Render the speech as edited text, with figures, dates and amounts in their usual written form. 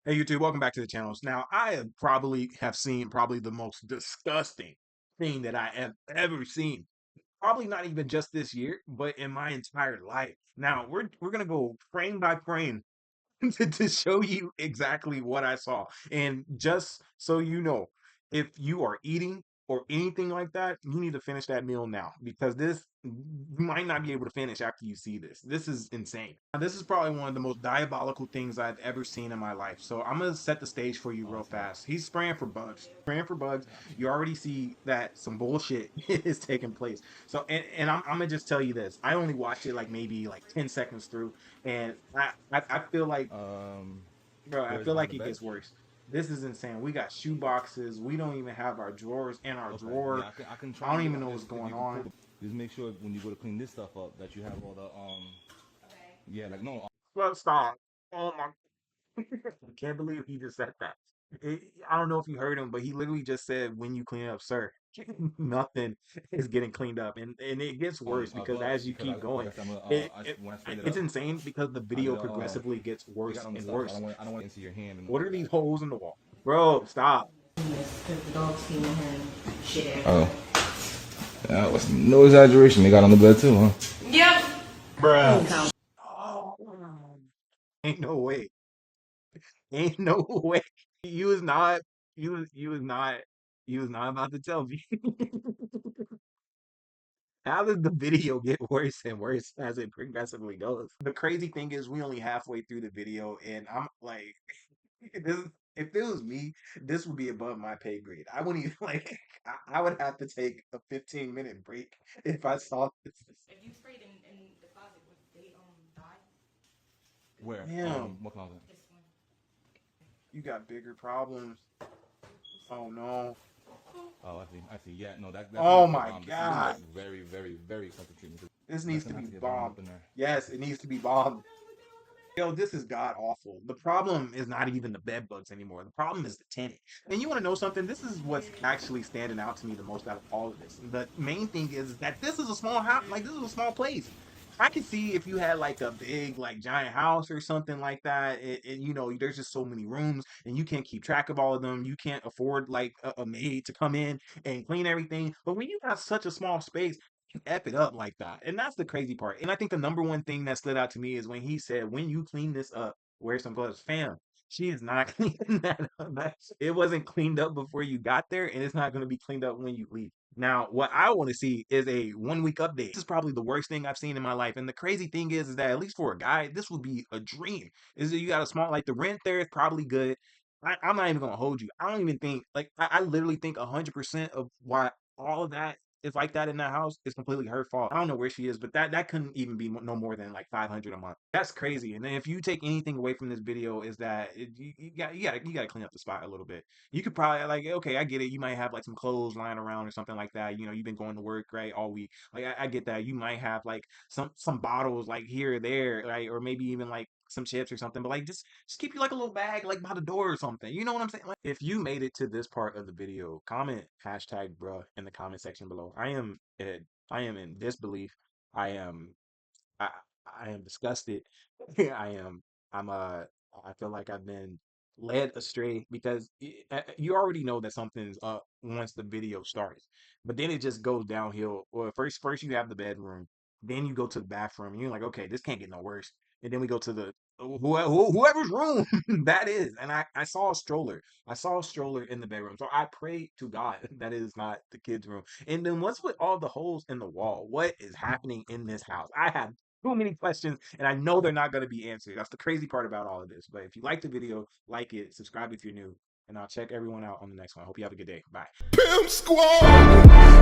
Hey YouTube, welcome back to the channels. Now, I have seen probably the most disgusting thing that I have ever seen. Probably not even just this year, but in my entire life. Now, we're gonna go frame by frame to show you exactly what I saw. And just so you know, if you are eating or anything like that, you need to finish that meal now because this you might not be able to finish after you see this. This is insane. Now, this is probably one of the most diabolical things I've ever seen in my life. So I'm gonna set the stage for you real fast. He's spraying for bugs. Spraying for bugs. You already see that some bullshit is taking place. So and I'm gonna just tell you this. I only watched it like maybe like 10 seconds through, and I feel like Um, bro, I where's feel behind like the it bed? gets worse. This is insane. We got shoe boxes. We don't even have our drawers in our Okay, drawer. yeah, I can try I and don't get even know what's if going you can pull. on. Just make sure when you go to clean this stuff up that you have all the yeah, like no. But stop. Oh my! I can't believe he just said that. I don't know if you heard him, but he literally just said, "When you clean up, sir." Nothing is getting cleaned up, and it gets worse because Gloves as you because keep like going, I said, when I straighten it it's up, insane because the I video gotta progressively gets they worse got on the and stuff. So worse. I don't want into your hand and What like are these that. holes in the wall, bro? Stop. Because the dog's feeding him shit. Oh, that was no exaggeration. They got on the bed too, huh? Yep. Bruh. Oh, ain't no way. Ain't no way. You was not. You was not. You was not about to tell me. How does the video get worse and worse as it progressively goes? The crazy thing is, we only halfway through the video, and I'm like, this. If it was me, this would be above my pay grade. I wouldn't even like. I would have to take a 15-minute break if I saw this. If you sprayed in the closet, would they die? Where? Damn, What closet? This one. you got bigger problems. Oh no. Oh, I see. I see. Yeah, no, that's gonna Oh have to be my bombed. This is gonna God. get very, very, very expensive treatment. This That's needs to gonna be have to get bombed up bombed. in there. Yes, it needs to be bombed. Yo, this is god awful. The problem is not even the bed bugs anymore. The problem is the tenant. And you want to know something? This is what's actually standing out to me the most out of all of this. The main thing is that this is a small house. Like, this is a small place. I could see if you had like a big, like giant house or something like that. You know, there's just so many rooms and you can't keep track of all of them. You can't afford like a maid to come in and clean everything. But when you have such a small space, you F it up like that. And that's the crazy part. And I think the number one thing that stood out to me is when he said, when you clean this up, wear some gloves. Fam, she is not cleaning that up. It wasn't cleaned up before you got there, and it's not going to be cleaned up when you leave. Now, what I want to see is a 1 week update. This is probably the worst thing I've seen in my life. And the crazy thing is that at least for a guy, this would be a dream. Is that you got a small, like the rent there is probably good. I'm not even gonna hold you. I don't even think like I literally think 100% of why all of that is like that in that house is completely her fault. I don't know where she is, but that couldn't even be no more than like 500 a month. That's crazy. And then if you take anything away from this video, is that you gotta clean up the spot a little bit. You could probably like, okay, I get it. You might have like some clothes lying around or something like that. You know, you've been going to work right all week. Like I get that. You might have like some bottles like here or there, right, or maybe even like some chips or something. But like just keep you like a little bag like by the door or something. You know what I'm saying? Like, if you made it to this part of the video, comment hashtag bruh in the comment section below. I am in disbelief. I am I I am disgusted. I am I'm I feel like I've been led astray because you already know that something's up once the video starts, but then it just goes downhill. Well, first you have the bedroom, then you go to the bathroom, and you're like, okay, this can't get no worse. And then we go to the whoever's room that is, and I saw a stroller. I saw a stroller in the bedroom, so I pray to God that it is not the kids' room. And then what's with all the holes in the wall? What is happening in this house? I have too many questions, and I know they're not going to be answered. That's the crazy part about all of this. But if you like the video, like it, subscribe if you're new, and I'll check everyone out on the next one. I hope you have a good day. Bye. Pimp Squad.